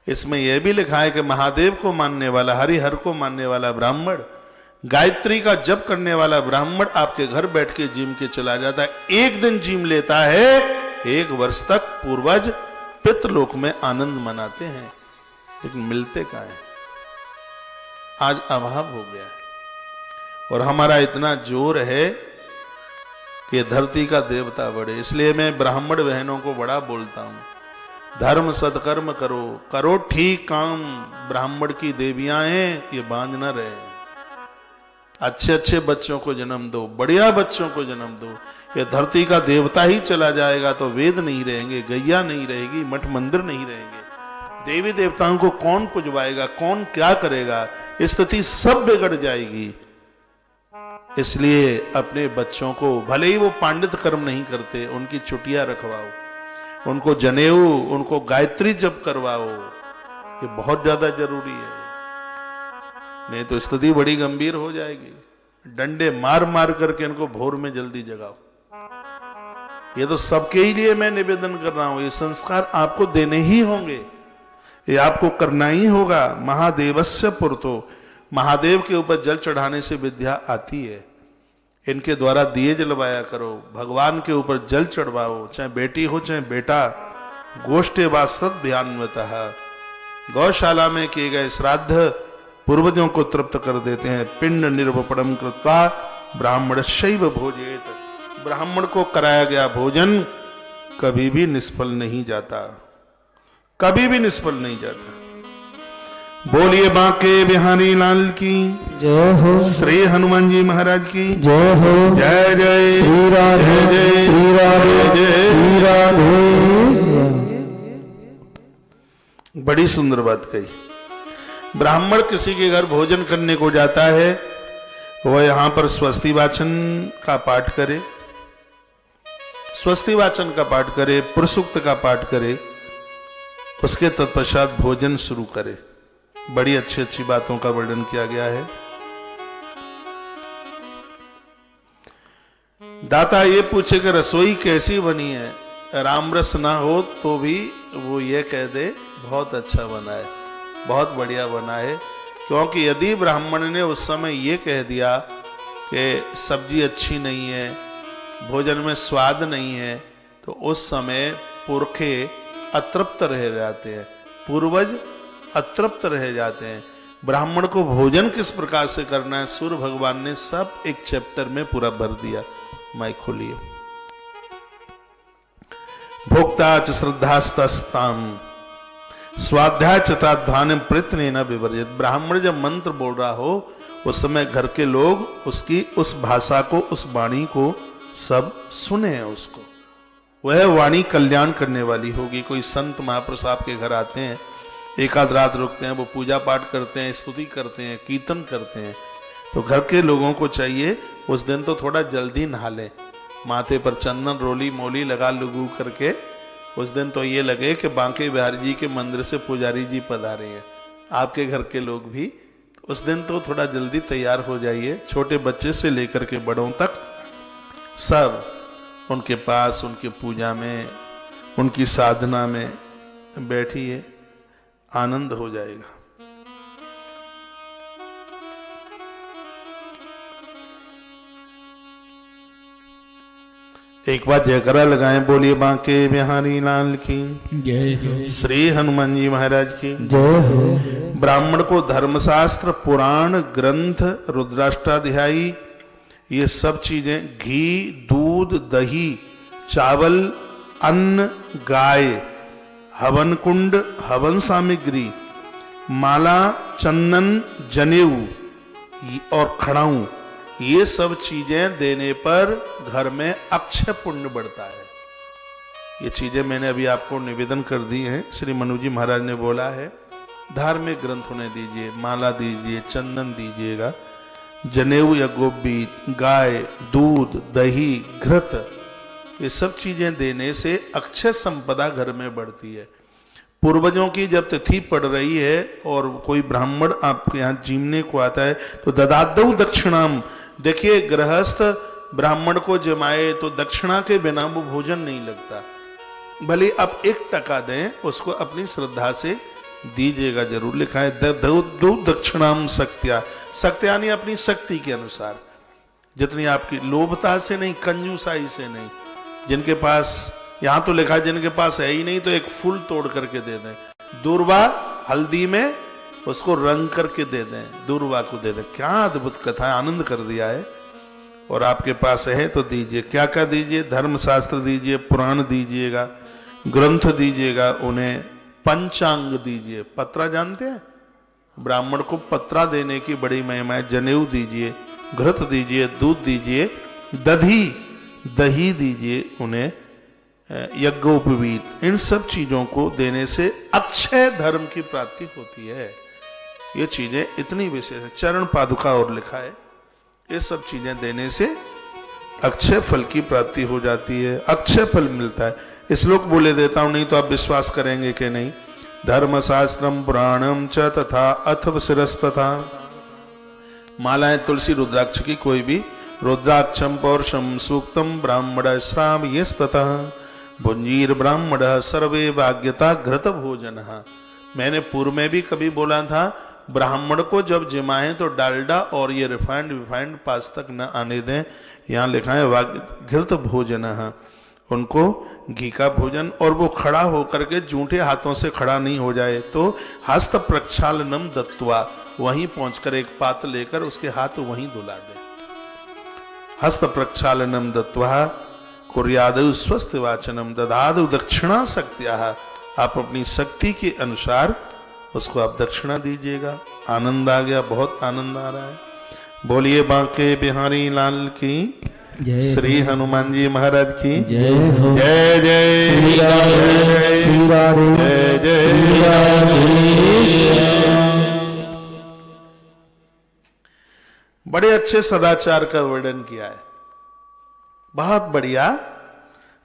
इसमें यह भी लिखा है कि महादेव को मानने वाला, हरिहर को मानने वाला ब्राह्मण, गायत्री का जप करने वाला ब्राह्मण आपके घर बैठ के जिम के चला जाता है। एक दिन जिम लेता है, 1 वर्ष तक पूर्वज पितृलोक में आनंद मनाते हैं, लेकिन मिलते कहां है? आज अभाव हो गया है। और हमारा इतना जोर है कि धरती का देवता बढ़े। इसलिए मैं ब्राह्मण बहनों को बड़ा बोलता हूं, धर्म सत्कर्म करो, करो ठीक काम। ब्राह्मण की देवियां हैं, ये बांझ न रहे। अच्छे अच्छे बच्चों को जन्म दो, बढ़िया बच्चों को जन्म दो। ये धरती का देवता ही चला जाएगा तो वेद नहीं रहेंगे, गैया नहीं रहेगी, मठ मंदिर नहीं रहेंगे, देवी देवताओं को कौन पुजवाएगा, कौन क्या करेगा, स्थिति सब बिगड़ जाएगी। इसलिए अपने बच्चों को, भले ही वो पांडित कर्म नहीं करते, उनकी छुट्टियां रखवाओ, उनको जनेऊ, उनको गायत्री जप करवाओ। ये बहुत ज्यादा जरूरी है, नहीं तो स्थिति बड़ी गंभीर हो जाएगी। डंडे मार मार करके इनको भोर में जल्दी जगाओ। ये तो सबके ही लिए मैं निवेदन कर रहा हूं। ये संस्कार आपको देने ही होंगे, ये आपको करना ही होगा। महादेवस्य पुरतो, महादेव के ऊपर जल चढ़ाने से विद्या आती है। इनके द्वारा दिए जलवाया करो, भगवान के ऊपर जल चढ़वाओ, चाहे बेटी हो चाहे बेटा। गोष्ठे वा श्रद्धान्वितः, गौशाला में किए गए श्राद्ध पूर्वजों को तृप्त कर देते हैं। पिंड निर्वपणम कृत्वा ब्राह्मणस्यैव भोजेत, ब्राह्मण को कराया गया भोजन कभी भी निष्फल नहीं जाता, कभी भी निष्फल नहीं जाता। बोलिए बांके बिहारी लाल की जय हो, श्री हनुमान जी महाराज की जय हो, जय जय श्री राधे, जय श्री राधे, श्री राधे। बड़ी सुंदर बात कही। ब्राह्मण किसी के घर भोजन करने को जाता है, वह यहां पर स्वस्ति वाचन का पाठ करे, स्वस्ति वाचन का पाठ करे, पुरुषुक्त का पाठ करे, उसके तत्पश्चात भोजन शुरू करे। बड़ी अच्छी अच्छी बातों का वर्णन किया गया है। दाता ये पूछे कि रसोई कैसी बनी है, राम रस ना हो तो भी वो ये कह दे बहुत अच्छा बना है, बहुत बढ़िया बना है। क्योंकि यदि ब्राह्मण ने उस समय ये कह दिया कि सब्जी अच्छी नहीं है, भोजन में स्वाद नहीं है, तो उस समय पुरखे अतृप्त रह जाते हैं, पूर्वज अतृप्त रह जाते हैं। ब्राह्मण को भोजन किस प्रकार से करना है, सूर्य भगवान ने सब एक चैप्टर में पूरा भर दिया। माइक खोलिए। भोक्ता च श्रद्धास्ताम स्वाध्याय चताध्वान प्रयत्न न विवर्जित। ब्राह्मण जब मंत्र बोल रहा हो उस समय घर के लोग उसकी उस भाषा को, उस वाणी को सब सुने हैं, उसको वह वाणी कल्याण करने वाली होगी। कोई संत महापुरुष आपके घर आते हैं, एक आध रात रुकते हैं, वो पूजा पाठ करते हैं, स्तुति करते हैं, कीर्तन करते हैं, तो घर के लोगों को चाहिए उस दिन तो थोड़ा जल्दी नहा लें, माथे पर चंदन रोली मोली लगा लुगू करके उस दिन तो ये लगे कि बांके बिहारी जी के मंदिर से पुजारी जी पधारे हैं। आपके घर के लोग भी उस दिन तो थोड़ा जल्दी तैयार हो जाइए। छोटे बच्चे से लेकर के बड़ों तक सब उनके पास, उनके पूजा में, उनकी साधना में बैठिए, आनंद हो जाएगा। एक बार जयकरा लगाएं, बोलिए बांके बिहारी लाल की जय हो, श्री हनुमान जी महाराज की जय हो। ब्राह्मण को धर्मशास्त्र, पुराण, ग्रंथ, रुद्राष्टाध्यायी, ये सब चीजें, घी, दूध, दही, चावल, अन्न, गाय, हवन कुंड, हवन सामग्री, माला, चंदन, जनेऊ और खड़ाऊ, ये सब चीजें देने पर घर में अक्षय पुण्य बढ़ता है। ये चीजें मैंने अभी आपको निवेदन कर दी हैं। श्री मनु जी महाराज ने बोला है धार्मिक ग्रंथ उन्हें दीजिए, माला दीजिए, चंदन दीजिएगा, जनेऊ या गोबी, गाय, दूध, दही, घृत, ये सब चीजें देने से अक्षय संपदा घर में बढ़ती है। पूर्वजों की जब तिथि पड़ रही है और कोई ब्राह्मण आपके यहाँ जीमने को आता है तो ददादौ दक्षिणाम, देखिए गृहस्थ ब्राह्मण को जमाए तो दक्षिणा के बिना वो भोजन नहीं लगता। भले आप 1 टका दें, उसको अपनी श्रद्धा से दीजिएगा जरूर। लिखा है दो दक्षिणाम शक्त्या, शक्त्या यानी अपनी शक्ति के अनुसार, जितनी आपकी, लोभता से नहीं, कंजूसाई से नहीं। जिनके पास, यहां तो लिखा है जिनके पास है ही नहीं तो एक फूल तोड़ करके दे दें। दूर्वा हल्दी में उसको रंग करके दे दें, दूर्वा को दे दें। क्या अद्भुत कथा है, आनंद कर दिया है। और आपके पास है तो दीजिए। क्या क्या दीजिए? धर्मशास्त्र दीजिए, पुराण दीजिएगा, ग्रंथ दीजिएगा, उन्हें पंचांग दीजिए। पत्रा जानते हैं? ब्राह्मण को पत्रा देने की बड़ी महिमा है। जनेऊ दीजिए, घृत दीजिए, दूध दीजिए, दही दीजिए उन्हें, यज्ञोपवीत। इन सब चीजों को देने से अक्षय धर्म की प्राप्ति होती है। ये चीजें इतनी विशेष है। चरण पादुका और लिखा है, ये सब चीजें देने से अक्षय फल की प्राप्ति हो जाती है, अक्षय फल मिलता है। श्लोक बोले देता हूं, नहीं तो आप विश्वास करेंगे कि नहीं। धर्मशास्त्रम पुराणम च तथा अथव शिरस्तथा। मालाएं तुलसी रुद्राक्ष की कोई भी, रुद्राक्षम पौरुषम सूक्तम ब्राह्मण श्राव यस्ततः भुंजीर ब्राह्मण सर्वे भाग्यता घृत भोजन। मैंने पूर्व में भी कभी बोला था, ब्राह्मण को जब जिमाएं तो डालडा और ये रिफाइंड पास तक न आने दें। यहाँ लिखा है घृत भोजन, उनको घी का भोजन। और वो खड़ा होकर के जूठे हाथों से खड़ा नहीं हो जाए तो हस्त प्रक्षालनम दत्वा, वहीं पहुंचकर एक पात्र लेकर उसके हाथ वहीं धुला दे। हस्त प्रक्षालनम दत्वा कुर्यादु स्वस्थ वाचनम ददादु दक्षिणा शक्त्या। आप अपनी शक्ति के अनुसार उसको आप दक्षिणा दीजिएगा। आनंद आ गया, बहुत आनंद आ रहा है। बोलिए बांके बिहारी लाल की, श्री हनुमान जी महाराज की जय हो। जय जय श्री राधे जय जय। बड़े अच्छे सदाचार का वर्णन किया है, बहुत बढ़िया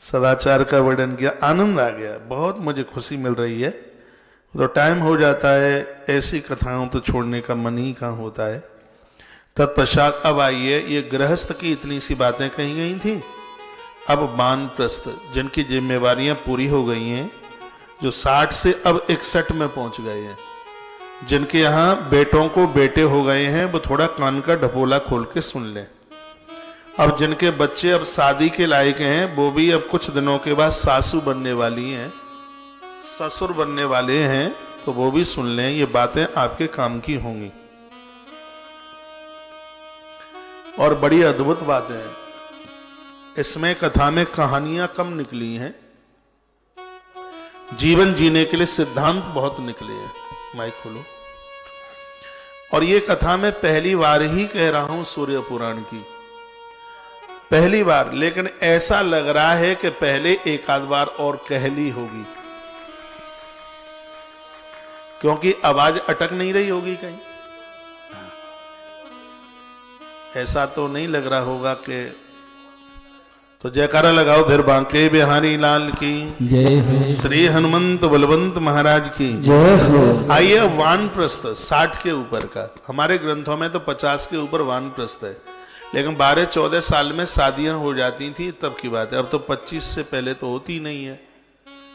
सदाचार का वर्णन किया। आनंद आ गया, बहुत मुझे खुशी मिल रही है। तो टाइम हो जाता है, ऐसी कथाओं तो छोड़ने का मन ही कहाँ होता है। तत्पश्चात अब आइए, ये गृहस्थ की इतनी सी बातें कही गई थी। अब वानप्रस्थ, जिनकी जिम्मेवारियां पूरी हो गई हैं, जो 60 से अब 61 में पहुंच गए हैं, जिनके यहां बेटों को बेटे हो गए हैं, वो थोड़ा कान का ढपोला खोल के सुन लें। अब जिनके बच्चे अब शादी के लायक हैं, वो भी अब कुछ दिनों के बाद सासू बनने वाली हैं, ससुर बनने वाले हैं, तो वो भी सुन लें। ये बातें आपके काम की होंगी और बड़ी अद्भुत बातें हैं। इसमें कथा में कहानियां कम निकली हैं, जीवन जीने के लिए सिद्धांत बहुत निकले हैं। माइक खोलो। और ये कथा मैं पहली बार ही कह रहा हूं सूर्य पुराण की, पहली बार। लेकिन ऐसा लग रहा है कि पहले एक आध बार और कह ली होगी, क्योंकि आवाज अटक नहीं रही होगी कहीं। ऐसा तो नहीं लग रहा होगा कि, तो जयकारा लगाओ फिर बांके बिहारी लाल की जय हो। श्री हनुमंत बलवंत महाराज की जय हो। आइए वानप्रस्थ 60 के ऊपर का। हमारे ग्रंथों में तो 50 के ऊपर वानप्रस्थ है, लेकिन 12-14 साल में शादियां हो जाती थी तब की बात है। अब तो 25 से पहले तो होती नहीं है,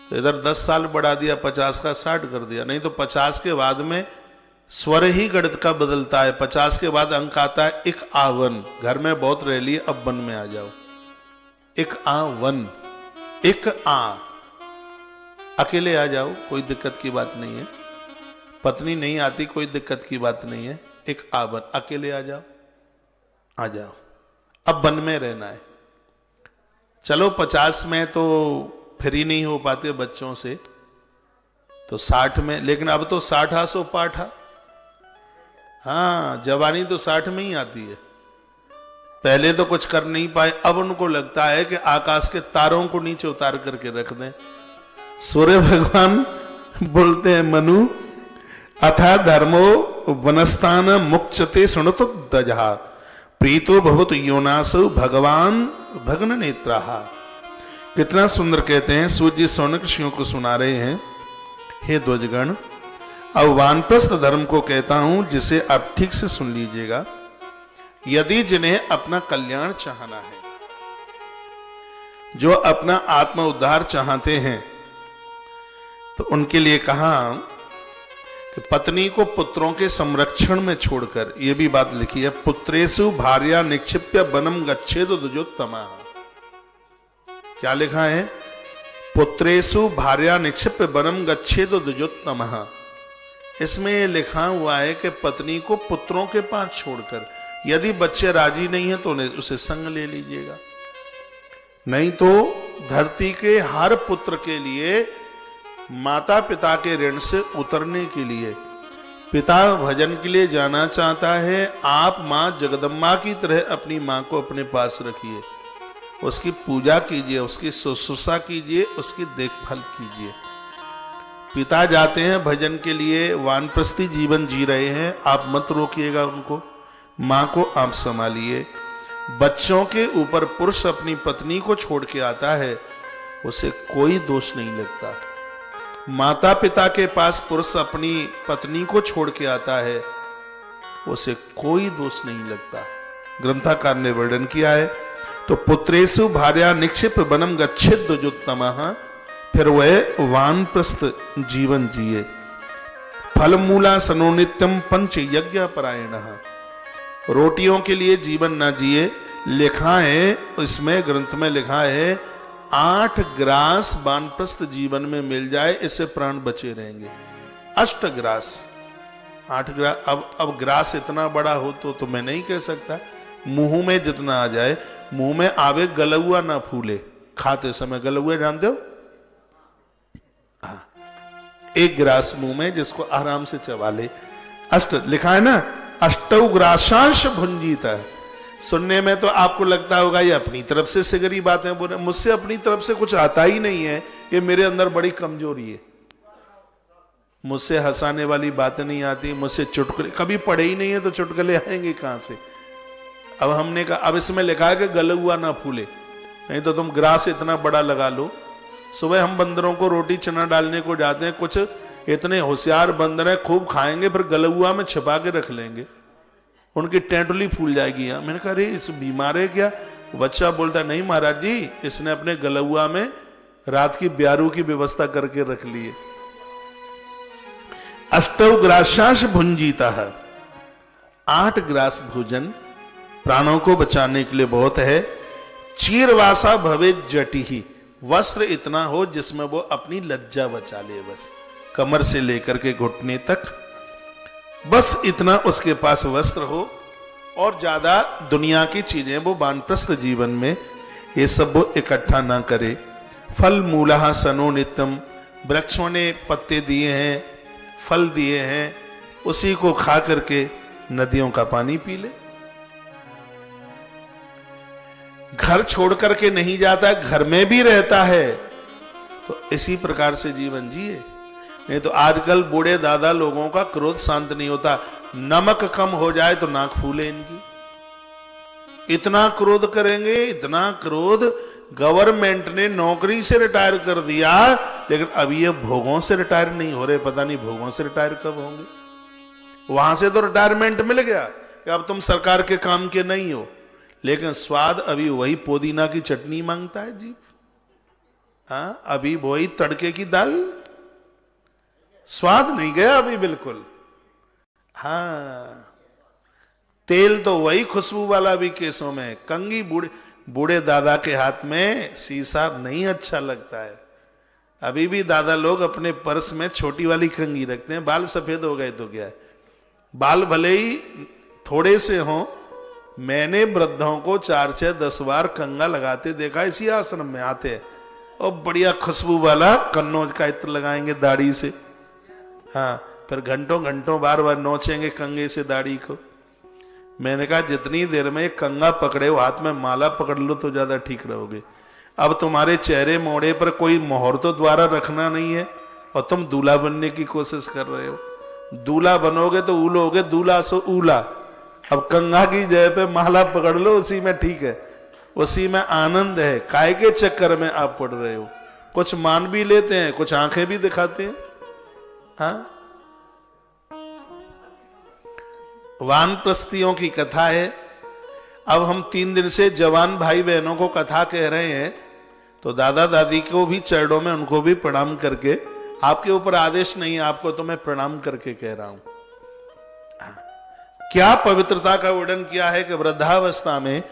तो इधर 10 साल बढ़ा दिया, 50 का 60 कर दिया। नहीं तो 50 के बाद में स्वर ही गणित का बदलता है। 50 के बाद अंक आता है 51। घर में बहुत रह लिए, अब वन में आ जाओ। 51, 1 अकेले आ जाओ, कोई दिक्कत की बात नहीं है। पत्नी नहीं आती, कोई दिक्कत की बात नहीं है। 51 अकेले आ जाओ, आ जाओ। अब वन में रहना है। चलो 50 में तो फ्री नहीं हो पाते बच्चों से, तो 60 में, लेकिन अब तो 60 सो पाठा। हाँ, जवानी तो 60 में ही आती है। पहले तो कुछ कर नहीं पाए, अब उनको लगता है कि आकाश के तारों को नीचे उतार करके रख दें। सूर्य भगवान बोलते हैं, मनु अथा धर्मो वनस्थान मुक्चते सुनतु दजहा प्रीतो भवतु योनासु भगवान भग्न नेत्राहा। कितना सुंदर कहते हैं। सूर्य जी सौनक ऋषियों को सुना रहे हैं, हे ध्वजगण, अब वानप्रस्थ धर्म को कहता हूं, जिसे आप ठीक से सुन लीजिएगा। यदि जिन्हें अपना कल्याण चाहना है, जो अपना आत्म उद्धार चाहते हैं, तो उनके लिए कहा कि पत्नी को पुत्रों के संरक्षण में छोड़कर, यह भी बात लिखी है, पुत्रेषु भार्या निक्षिप्य वनम गच्छेद द्विजोत्तमा। क्या लिखा है? पुत्रेषु भार्या निक्षिप्य वनम गच्छेद द्विजोत्तमा। इसमें लिखा हुआ है कि पत्नी को पुत्रों के पास छोड़कर, यदि बच्चे राजी नहीं है तो उसे संग ले लीजिएगा, नहीं तो धरती के हर पुत्र के लिए माता पिता के ऋण से उतरने के लिए, पिता भजन के लिए जाना चाहता है, आप मां जगदम्बा की तरह अपनी मां को अपने पास रखिए, उसकी पूजा कीजिए, उसकी शुश्रूषा कीजिए, उसकी देखभाल कीजिए। पिता जाते हैं भजन के लिए, वानप्रस्थी जीवन जी रहे हैं, आप मत रोकिएगा उनको, मां को आप संभालिए। बच्चों के ऊपर पुरुष अपनी पत्नी को छोड़ के आता है, उसे कोई दोष नहीं लगता। माता पिता के पास पुरुष अपनी पत्नी को छोड़ के आता है, उसे कोई दोष नहीं लगता। ग्रंथकार ने वर्णन किया है। तो पुत्रेषु भार्या निक्षिप वनम गच्छेद द्विजोत्तमः, फिर वह वानप्रस्थ जीवन जिए। फल मूला सनो नित्यम पंच यज्ञ परायणः, रोटियों के लिए जीवन ना जिए। लिखा है इसमें, ग्रंथ में लिखा है, 8 ग्रास वानप्रस्थ जीवन में मिल जाए, इससे प्राण बचे रहेंगे। 8 ग्रास, 8 ग्रास। अब ग्रास इतना बड़ा हो तो मैं नहीं कह सकता, मुंह में जितना आ जाए, मुंह में आवे गलुआ ना फूले, खाते समय गलुआ जानते हो? हाँ, 1 ग्रास मुंह में, जिसको आराम से चबा ले। 8 लिखा है ना, अष्टौ ग्रासांश भुंजीता है। सुनने में तो आपको लगता होगा ये अपनी तरफ से सिगरी बातें बोल रहे, मुझसे अपनी तरफ से कुछ आता ही नहीं है, ये मेरे अंदर बड़ी कमजोरी है। मुझसे हंसाने वाली बातें नहीं आती, मुझसे चुटकुले, कभी पढ़े ही नहीं है तो चुटकुले आएंगे कहां से? अब हमने कहा, अब इसमें लिखा है कि गलुआ ना फूले, नहीं तो तुम ग्रास इतना बड़ा लगा लो। सुबह हम बंदरों को रोटी चना डालने को जाते हैं, कुछ इतने होशियार बंदर हैं, खूब खाएंगे, फिर गलुआ में छिपा के रख लेंगे, उनकी टेंटुली फूल जाएगी। यहाँ मैंने कहा, अरे इस बीमार है क्या? बच्चा बोलता, नहीं महाराज जी, इसने अपने गलुआ में रात की ब्यारू की व्यवस्था करके रख ली है। अष्टौ ग्रासांश भुंजीता है, 8 ग्रास भोजन प्राणों को बचाने के लिए बहुत है। चीरवासा भवे जटी ही, वस्त्र इतना हो जिसमें वो अपनी लज्जा बचा ले, बस कमर से लेकर के घुटने तक, बस इतना उसके पास वस्त्र हो, और ज्यादा दुनिया की चीजें वो वानप्रस्थ जीवन में ये सब वो इकट्ठा ना करे। फल मूला सनो नित्यम, वृक्षों ने पत्ते दिए हैं, फल दिए हैं, उसी को खा करके नदियों का पानी पी ले। घर छोड़ करके नहीं जाता, घर में भी रहता है, तो इसी प्रकार से जीवन जिए। नहीं तो आजकल बूढ़े दादा लोगों का क्रोध शांत नहीं होता, नमक कम हो जाए तो नाक फूले इनकी, इतना क्रोध करेंगे, इतना क्रोध। गवर्नमेंट ने नौकरी से रिटायर कर दिया, लेकिन अभी ये भोगों से रिटायर नहीं हो रहे, पता नहीं भोगों से रिटायर कब होंगे। वहां से तो रिटायरमेंट मिल गया कि अब तुम सरकार के काम के नहीं हो, लेकिन स्वाद अभी वही पुदीना की चटनी मांगता है जी। हाँ, अभी वही तड़के की दाल, स्वाद नहीं गया अभी बिल्कुल। हाँ, तेल तो वही खुशबू वाला भी केसों में। कंघी बूढ़े दादा के हाथ में शीशा नहीं अच्छा लगता है। अभी भी दादा लोग अपने पर्स में छोटी वाली कंघी रखते हैं। बाल सफेद हो गए तो क्या है, बाल भले ही थोड़े से हों, मैंने वृद्धों को 4-6-10 बार कंघा लगाते देखा, इसी आश्रम में आते हैं, और बढ़िया खुशबू वाला कन्नौज का इत्र लगाएंगे दाढ़ी से। हाँ, फिर घंटों घंटों बार बार नोचेंगे कंघे से दाढ़ी को। मैंने कहा, जितनी देर में कंघा पकड़े हो, हाथ में माला पकड़ लो तो ज्यादा ठीक रहोगे। अब तुम्हारे चेहरे मोड़े पर कोई मोहर तो द्वारा रखना नहीं है, और तुम दूल्हा बनने की कोशिश कर रहे हो। दूल्हा बनोगे तो ऊलोगे, दूल्हा सो ऊला। अब कंघा की जगह पे माला पकड़ लो, उसी में ठीक है, उसी में आनंद है। काय के चक्कर में आप पड़ रहे हो? कुछ मान भी लेते हैं, कुछ आंखें भी दिखाते हैं। हाँ, वानप्रस्थियों की कथा है। अब हम 3 दिन से जवान भाई बहनों को कथा कह रहे हैं, तो दादा दादी को भी चरणों में उनको भी प्रणाम करके आपके ऊपर आदेश नहीं है, आपको तो मैं प्रणाम करके कह रहा हूं। क्या पवित्रता का वर्णन किया है कि वृद्धावस्था में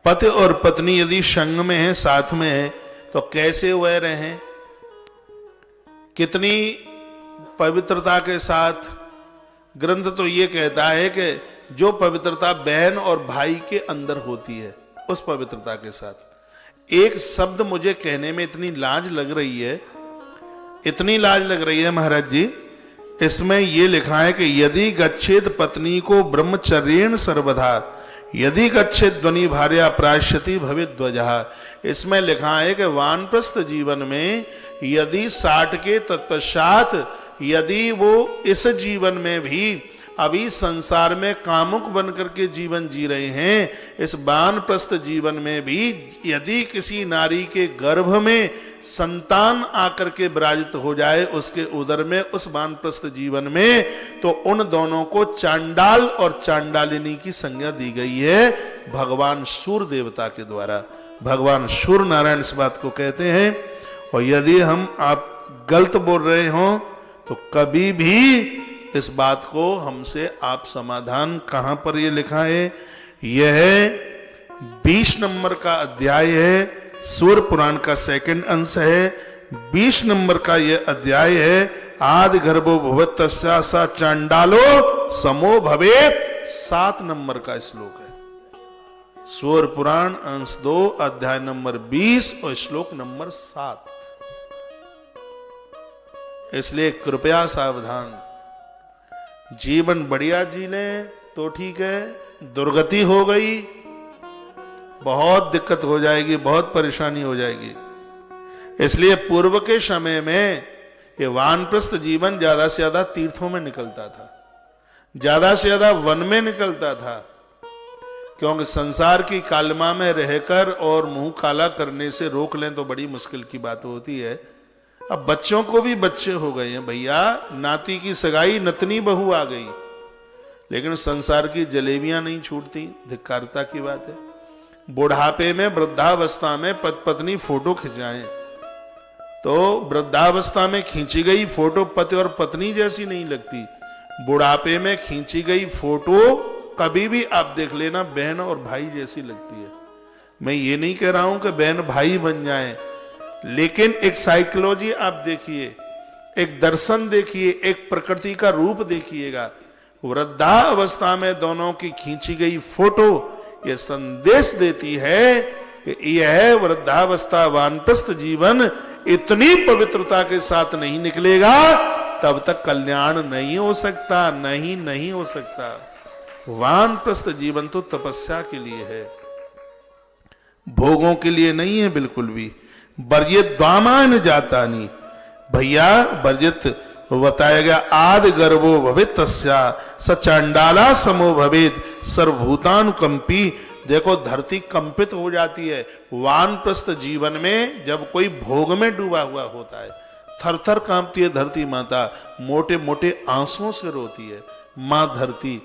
पति और पत्नी यदि संग में है, साथ में है, तो कैसे वह रहें, कितनी पवित्रता के साथ। ग्रंथ तो ये कहता है कि जो पवित्रता बहन और भाई के अंदर होती है, उस पवित्रता के साथ। एक शब्द मुझे कहने में इतनी लाज लग रही है, इतनी लाज लग रही है महाराज जी। इसमें यह लिखा है कि यदि गच्छेद पत्नी को ब्रह्मचर्येण सर्वधा, यदि गच्छेद ध्वनि भार्या प्राश्यति भवित ध्वजः। इसमें लिखा है कि वानप्रस्थ जीवन में यदि 60 के तत्पश्चात यदि वो इस जीवन में भी अभी संसार में कामुक बन करके जीवन जी रहे हैं, इस वानप्रस्थ जीवन में भी यदि किसी नारी के गर्भ में संतान आकर के विराजित हो जाए उसके उदर में, उस वानप्रस्थ जीवन में, तो उन दोनों को चांडाल और चांडालिनी की संज्ञा दी गई है भगवान सूर्य देवता के द्वारा। भगवान सूर्य नारायण इस बात को कहते हैं। और यदि आप गलत बोल रहे हो तो कभी भी इस बात को हमसे आप समाधान, कहां पर यह लिखा है, यह 20 नंबर का अध्याय है, सूर्य पुराण का 2nd अंश है, 20 नंबर का यह अध्याय है। आदि गर्भो भवत तस्या सा चांडालो समो भवेत, 7 नंबर का श्लोक है। सूर्य पुराण अंश 2 अध्याय नंबर 20 और श्लोक नंबर 7। इसलिए कृपया सावधान, जीवन बढ़िया जी लें तो ठीक है, दुर्गति हो गई बहुत दिक्कत हो जाएगी, बहुत परेशानी हो जाएगी। इसलिए पूर्व के समय में ये वानप्रस्थ जीवन ज्यादा से ज्यादा तीर्थों में निकलता था, ज्यादा से ज्यादा वन में निकलता था, क्योंकि संसार की कालमा में रहकर और मुंह काला करने से रोक लें तो बड़ी मुश्किल की बात होती है। अब बच्चों को भी बच्चे हो गए हैं भैया, नाती की सगाई, नतनी बहू आ गई, लेकिन संसार की जलेबियां नहीं छूटती, धिक्कारता की बात है। बुढ़ापे में, वृद्धावस्था में पति पत्नी फोटो खिंचाएं तो वृद्धावस्था में खींची गई फोटो पति और पत्नी जैसी नहीं लगती, बुढ़ापे में खींची गई फोटो कभी भी आप देख लेना बहन और भाई जैसी लगती है। मैं ये नहीं कह रहा हूं कि बहन भाई बन जाएं, लेकिन एक साइकोलॉजी आप देखिए, एक दर्शन देखिए, एक प्रकृति का रूप देखिएगा। वृद्धावस्था में दोनों की खींची गई फोटो यह संदेश देती है कि यह वृद्धावस्था वानप्रस्थ जीवन इतनी पवित्रता के साथ नहीं निकलेगा तब तक कल्याण नहीं हो सकता, नहीं हो सकता। वानप्रस्थ जीवन तो तपस्या के लिए है, भोगों के लिए नहीं है बिल्कुल भी। बर्जित द्वामान जाता नहीं भैया, बर्जित बताया गया आदि गर्भो भवित तस्या स चांडाला समो भवेद सर्वभूतानुकंपी। देखो धरती कंपित हो जाती है वानप्रस्थ जीवन में, जब कोई भोग में डूबा हुआ होता है थर थर कांपती है धरती माता, मोटे मोटे आंसुओं से रोती है मां धरती।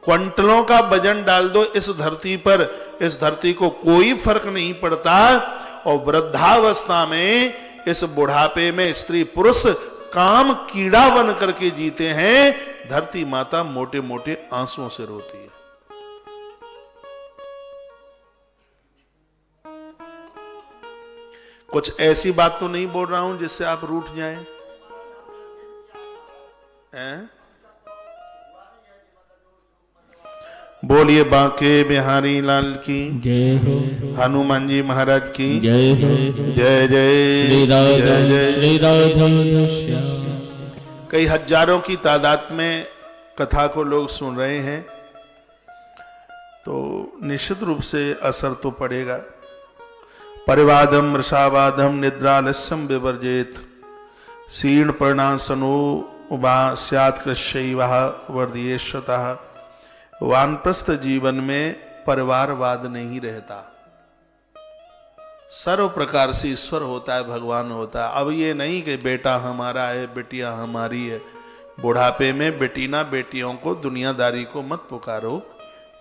क्विंटलों का वजन डाल दो इस धरती पर, इस धरती को कोई फर्क नहीं पड़ता। और वृद्धावस्था में, इस बुढ़ापे में स्त्री पुरुष काम कीड़ा बन करके जीते हैं, धरती माता मोटे मोटे आंसुओं से रोती है। कुछ ऐसी बात तो नहीं बोल रहा हूं जिससे आप रूठ जाएं, हैं? बोलिए बांके बिहारी लाल की जय हो, हनुमान जी महाराज की जय हो, जय जय श्री राधा जय श्री राधा श्याम। कई हजारों की तादाद में कथा को लोग सुन रहे हैं, तो निश्चित रूप से असर तो पड़ेगा। परिवादम रसावादम निद्रालस्यम विवर्जेत सीर्ण पर्णासनो उबा स्यात् कृष्यैवः वर्धियेष्यतः। वानप्रस्थ जीवन में परिवारवाद नहीं रहता, सर्व प्रकार से ईश्वर होता है, भगवान होता है। अब ये नहीं कि बेटा हमारा है, बेटियां हमारी है। बुढ़ापे में बेटीना बेटियों को, दुनियादारी को मत पुकारो।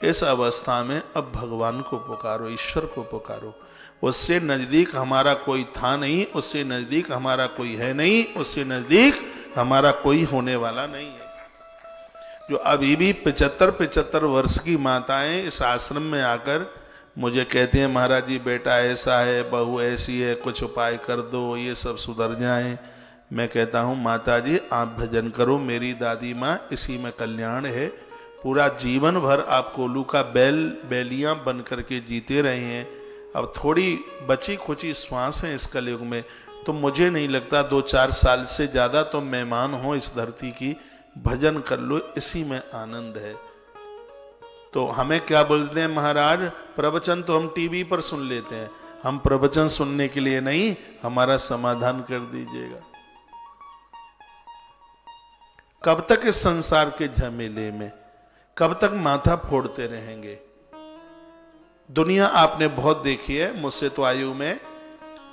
इस अवस्था में अब भगवान को पुकारो, ईश्वर को पुकारो। उससे नजदीक हमारा कोई था नहीं, उससे नजदीक हमारा कोई है नहीं, उससे नजदीक हमारा कोई होने वाला नहीं है। जो अभी भी 75 वर्ष की माताएं इस आश्रम में आकर मुझे कहती हैं, महाराज जी बेटा ऐसा है, बहू ऐसी है, कुछ उपाय कर दो, ये सब सुधर जाए। मैं कहता हूं माता जी आप भजन करो, मेरी दादी माँ इसी में कल्याण है। पूरा जीवन भर आप कोलू का बैलियां बन करके जीते रहे हैं। अब थोड़ी बची खुची श्वास है इस कलयुग में, तो मुझे नहीं लगता 2-4 साल से ज्यादा तो मेहमान हो इस धरती की। भजन कर लो, इसी में आनंद है। तो हमें क्या बोलते हैं महाराज, प्रवचन तो हम टीवी पर सुन लेते हैं, हम प्रवचन सुनने के लिए नहीं, हमारा समाधान कर दीजिएगा। कब तक इस संसार के झमेले में, कब तक माथा फोड़ते रहेंगे? दुनिया आपने बहुत देखी है, मुझसे तो आयु में,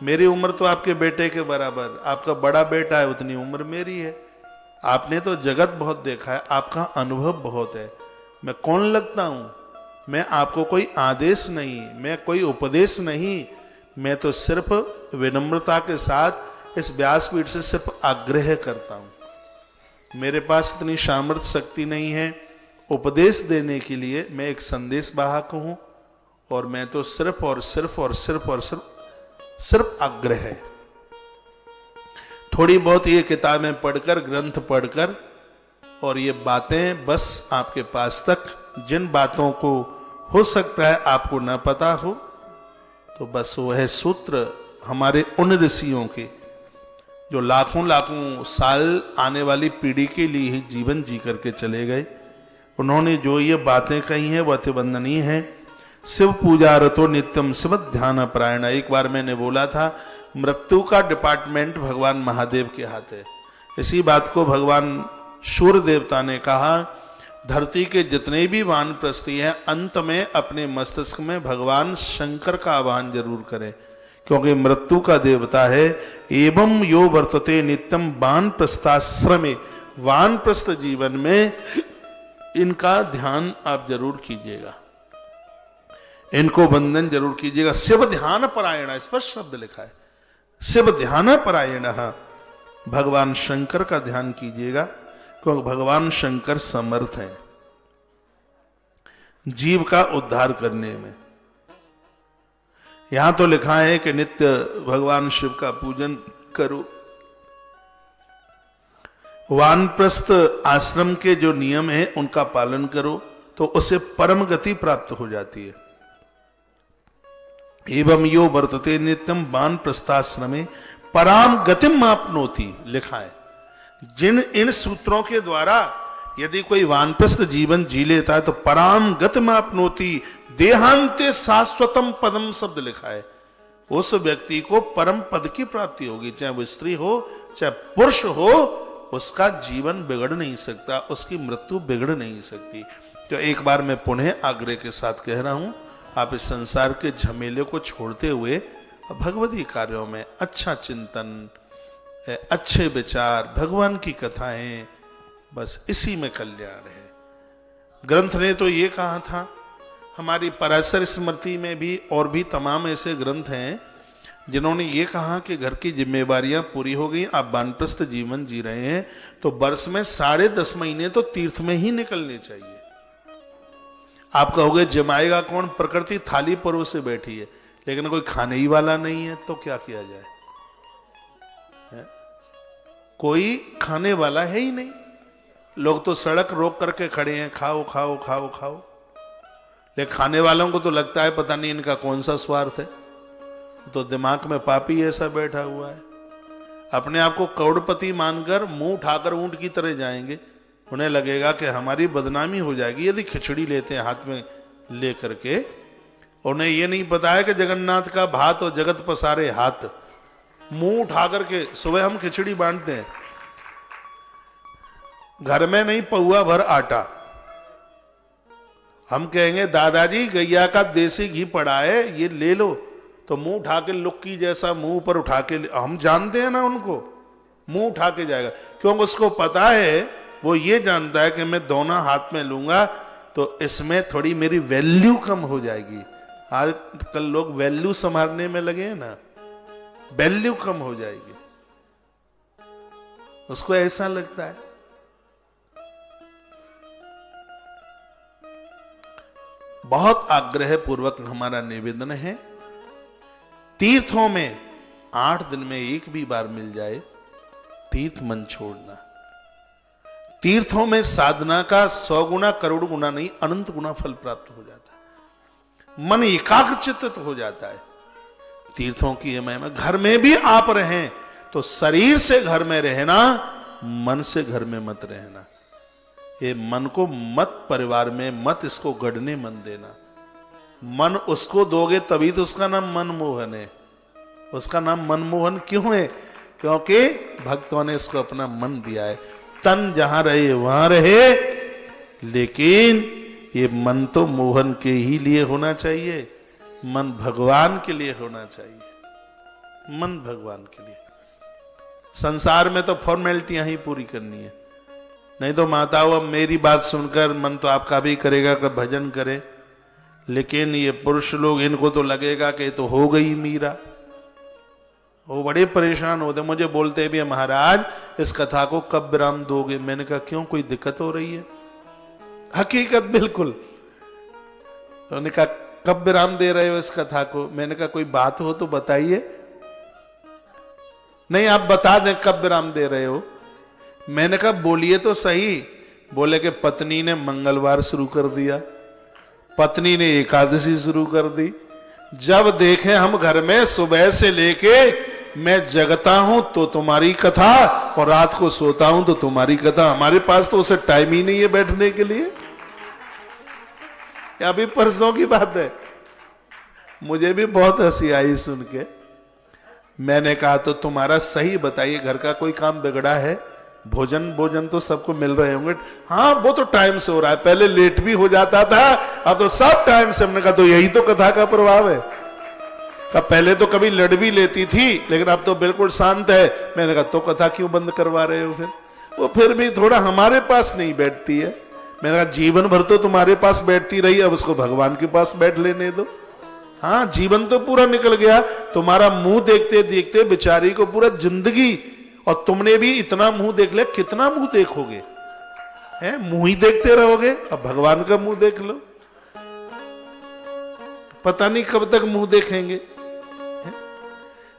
मेरी उम्र तो आपके बेटे के बराबर, आपका बड़ा बेटा है उतनी उम्र मेरी है। आपने तो जगत बहुत देखा है, आपका अनुभव बहुत है। मैं कौन लगता हूं? मैं आपको कोई आदेश नहीं, मैं कोई उपदेश नहीं, मैं तो सिर्फ विनम्रता के साथ इस व्यासपीठ से सिर्फ आग्रह करता हूं। मेरे पास इतनी सामर्थ्य शक्ति नहीं है उपदेश देने के लिए, मैं एक संदेश वाहक हूं, और मैं तो सिर्फ और सिर्फ और सिर्फ और सिर्फ आग्रह है। थोड़ी बहुत ये किताबें पढ़कर, ग्रंथ पढ़कर, और ये बातें बस आपके पास तक, जिन बातों को हो सकता है आपको न पता हो, तो बस वो है सूत्र हमारे उन ऋषियों के जो लाखों लाखों साल आने वाली पीढ़ी के लिए ही जीवन जी करके चले गए। उन्होंने जो ये बातें कही हैं वह अतिवंदनीय है। शिव पूजा रतो नित्यम शिव ध्यान परायण। एक बार मैंने बोला था मृत्यु का डिपार्टमेंट भगवान महादेव के हाथ है। इसी बात को भगवान सूर्य देवता ने कहा, धरती के जितने भी वानप्रस्थी हैं अंत में अपने मस्तिष्क में भगवान शंकर का आह्वान जरूर करें, क्योंकि मृत्यु का देवता है। एवं यो वर्तते नित्यम वानप्रस्थाश्रमे, वानप्रस्थ जीवन में इनका ध्यान आप जरूर कीजिएगा, इनको वंदन जरूर कीजिएगा। शिव ध्यान परायण, स्पष्ट शब्द लिखा है, शिव ध्यान परायण, भगवान शंकर का ध्यान कीजिएगा, क्योंकि भगवान शंकर समर्थ हैं जीव का उद्धार करने में। यहां तो लिखा है कि नित्य भगवान शिव का पूजन करो। वानप्रस्थ आश्रम के जो नियम है उनका पालन करो, तो उसे परम गति प्राप्त हो जाती है। एवं यो वर्तते नित्यम वानप्रस्थाश्रमे पराम गतिम आपनोति, लिखा है। जिन इन सूत्रों के द्वारा यदि कोई वानप्रस्थ जीवन जी लेता है तो पराम गतिम आपनोति देहांते शाश्वतम पदम शब्द लिखा है। उस व्यक्ति को परम पद की प्राप्ति होगी, चाहे वो स्त्री हो चाहे पुरुष हो, उसका जीवन बिगड़ नहीं सकता, उसकी मृत्यु बिगड़ नहीं सकती। तो एक बार मैं पुनः आग्रह के साथ कह रहा हूं, आप इस संसार के झमेले को छोड़ते हुए भगवती कार्यों में अच्छा चिंतन, अच्छे विचार, भगवान की कथाएं, बस इसी में कल्याण है। ग्रंथ ने तो ये कहा था, हमारी पराशर स्मृति में भी और भी तमाम ऐसे ग्रंथ हैं जिन्होंने ये कहा कि घर की जिम्मेवारियां पूरी हो गई, आप वानप्रस्थ जीवन जी रहे हैं, तो वर्ष में 10.5 महीने तो तीर्थ में ही निकलने चाहिए। आप कहोगे जमाएगा कौन, प्रकृति थाली पर्व से बैठी है, लेकिन कोई खाने ही वाला नहीं है, तो क्या किया जाए? कोई खाने वाला है ही नहीं, लोग तो सड़क रोक करके खड़े हैं, खाओ खाओ खाओ खाओ, लेकिन खाने वालों को तो लगता है पता नहीं इनका कौन सा स्वार्थ है। तो दिमाग में पापी ऐसा बैठा हुआ है, अपने आप को करोड़पति मानकर मुंह उठाकर ऊंट की तरह जाएंगे। उन्हें लगेगा कि हमारी बदनामी हो जाएगी यदि खिचड़ी लेते हैं हाथ में ले करके। उन्हें यह नहीं पता है कि जगन्नाथ का भात और जगत पसारे हाथ, मुंह उठा करके सुबह हम खिचड़ी बांटते हैं, घर में नहीं पौआ भर आटा। हम कहेंगे दादाजी गैया का देसी घी पड़ा है, ये ले लो, तो मुंह उठा के लुक्की जैसा मुंह पर उठा के, हम जानते हैं ना उनको, मुंह उठा के जाएगा, क्योंकि उसको पता है, वो ये जानता है कि मैं दोनों हाथ में लूंगा तो इसमें थोड़ी मेरी वैल्यू कम हो जाएगी, आजकल लोग वैल्यू संभालने में लगे हैं ना, वैल्यू कम हो जाएगी, उसको ऐसा लगता है। बहुत आग्रह पूर्वक हमारा निवेदन है, तीर्थों में 8 दिन में एक भी बार मिल जाए तीर्थ मन छोड़ना। तीर्थों में साधना का 100 गुना, करोड़ गुना नहीं, अनंत गुना फल प्राप्त हो जाता है। मन एकाग्रचित्त हो जाता है। तीर्थों की ये महिमा। घर में भी आप रहें तो शरीर से घर में रहना, मन से घर में मत रहना। ये मन को मत परिवार में मत इसको गढ़ने मन देना। मन उसको दोगे तभी तो उसका नाम मनमोहन है। उसका नाम मनमोहन क्यों है? क्योंकि भक्तों ने इसको अपना मन दिया है। तन जहां रहे वहां रहे, लेकिन ये मन तो मोहन के ही लिए होना चाहिए। मन भगवान के लिए होना चाहिए। मन भगवान के लिए। संसार में तो फॉर्मेलिटियां ही पूरी करनी है। नहीं तो माताओं, अब मेरी बात सुनकर मन तो आपका भी करेगा कि भजन करे, लेकिन ये पुरुष लोग, इनको तो लगेगा कि तो हो गई मीरा। वो बड़े परेशान होते, मुझे बोलते भी है, महाराज इस कथा को कब विराम दोगे? मैंने कहा क्यों, कोई दिक्कत हो रही है? हकीकत बिल्कुल। तो उन्होंने कहा कब विराम दे रहे हो इस कथा को? मैंने कहा कोई बात हो तो बताइए। नहीं, आप बता दें कब विराम दे रहे हो। मैंने कहा बोलिए तो सही। बोले कि पत्नी ने मंगलवार शुरू कर दिया, पत्नी ने एकादशी शुरू कर दी। जब देखे हम घर में सुबह से लेके मैं जगता हूं तो तुम्हारी कथा, और रात को सोता हूं तो तुम्हारी कथा। हमारे पास तो उसे टाइम ही नहीं है बैठने के लिए। अभी परसों की बात है, मुझे भी बहुत हंसी आई सुन के। मैंने कहा तो तुम्हारा सही बताइए, घर का कोई काम बिगड़ा है? भोजन तो सबको मिल रहे होंगे। हाँ, वो तो टाइम से हो रहा है, पहले लेट भी हो जाता था, अब तो सब टाइम से। हमने कहा तो यही तो कथा का प्रभाव है। कहा पहले तो कभी लड़ भी लेती थी, लेकिन अब तो बिल्कुल शांत है। मैंने कहा तो कथा क्यों बंद करवा रहे हो फिर? वो फिर भी थोड़ा हमारे पास नहीं बैठती है। मैंने कहा जीवन भर तो तुम्हारे पास बैठती रही, अब उसको भगवान के पास बैठ लेने दो। हाँ, जीवन तो पूरा निकल गया, तुम्हारा मुंह देखते देखते बेचारी को पूरा जिंदगी, और तुमने भी इतना मुंह देख लिया, कितना मुंह देखोगे? हैं, मुंह ही देखते रहोगे। अब भगवान का मुंह देख लो, पता नहीं कब तक मुंह देखेंगे।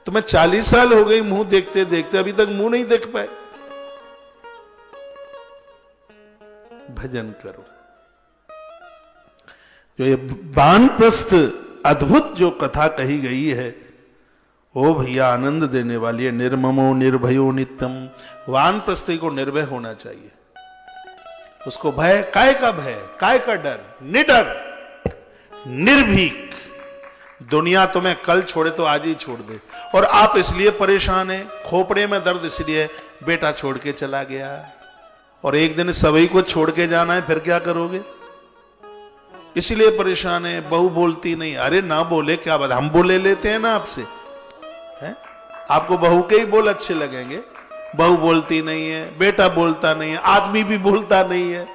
तुम्हें 40 साल हो गई मुंह देखते देखते, अभी तक मुंह नहीं देख पाए। भजन करो। जो ये वानप्रस्थ अद्भुत जो कथा कही गई है, ओ भैया आनंद देने वाली है। निर्ममो निर्भयो नित्यम। वानप्रस्थी को निर्भय होना चाहिए। उसको भय, काय का भय, काय का डर? निडर, निर्भीक। दुनिया तुम्हें कल छोड़े तो आज ही छोड़ दे, और आप इसलिए परेशान हैं, खोपड़े में दर्द इसलिए बेटा छोड़ के चला गया, और एक दिन सभी को छोड़ के जाना है, फिर क्या करोगे? इसलिए परेशान है। बहू बोलती नहीं। अरे ना बोले क्या बात, हम बोले लेते हैं ना आपसे, है? आपको बहू के ही बोल अच्छे लगेंगे। बहू बोलती नहीं है, बेटा बोलता नहीं है, आदमी भी बोलता नहीं है,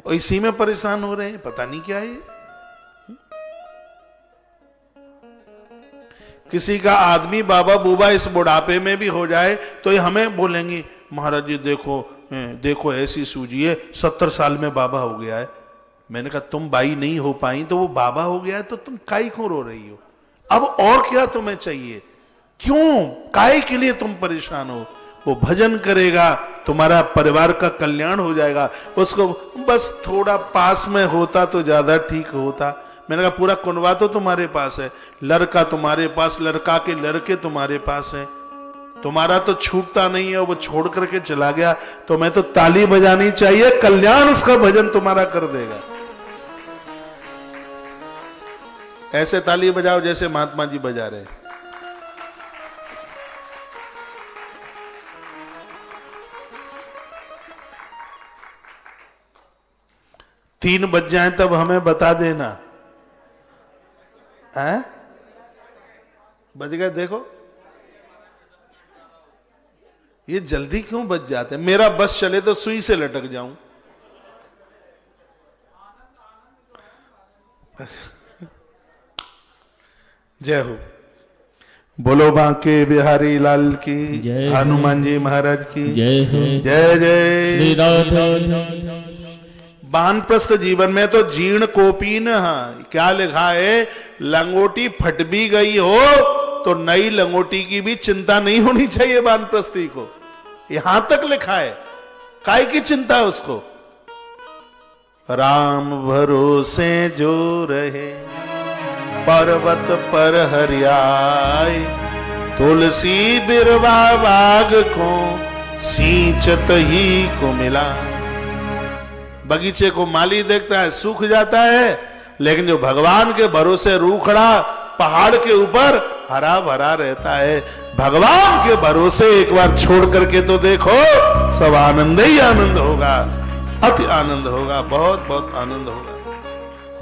और इसी में परेशान हो रहे हैं। पता नहीं क्या है। किसी का आदमी बाबा बूबा इस बुढ़ापे में भी हो जाए तो ये हमें बोलेंगे, महाराज जी देखो देखो ऐसी सूझी है, 70 साल में बाबा हो गया है। मैंने कहा तुम बाई नहीं हो पाई तो वो बाबा हो गया है, तो तुम काई क्यों रो रही हो? अब और क्या तुम्हें चाहिए? क्यों, काय के लिए तुम परेशान हो? वो भजन करेगा, तुम्हारा परिवार का कल्याण हो जाएगा। उसको बस थोड़ा पास में होता तो ज्यादा ठीक होता। मैंने कहा पूरा कुनबा तो तुम्हारे पास है, लड़का तुम्हारे पास, लड़का के लड़के तुम्हारे पास है, तुम्हारा तो छूटता नहीं है। वो छोड़ करके चला गया तो मैं तो ताली बजानी चाहिए, कल्याण उसका भजन तुम्हारा कर देगा। ऐसे ताली बजाओ जैसे महात्मा जी बजा रहे हैं। तीन बज जाए तब हमें बता देना। है? बज गए? देखो ये जल्दी क्यों बज जाते हैं? मेरा बस चले तो सुई से लटक जाऊं। जय हो। बोलो बांके बिहारी लाल की, जय हो। हनुमान जी महाराज की जय हो। जय जय। श्री राधे वानप्रस्थ जीवन में तो जीर्ण कोपीन, क्या लिखा है, लंगोटी फट भी गई हो तो नई लंगोटी की भी चिंता नहीं होनी चाहिए वानप्रस्थी को, यहां तक लिखा है। काय की चिंता है उसको? राम भरोसे जो रहे पर्वत पर हरियाय, तुलसी बिरवा बाग को सींचत ही को मिला। बगीचे को माली देखता है सूख जाता है, लेकिन जो भगवान के भरोसे रूखड़ा पहाड़ के ऊपर हरा भरा रहता है। भगवान के भरोसे एक बार छोड़ करके तो देखो, सब आनंद ही आनंद होगा, अति आनंद होगा, बहुत बहुत आनंद होगा।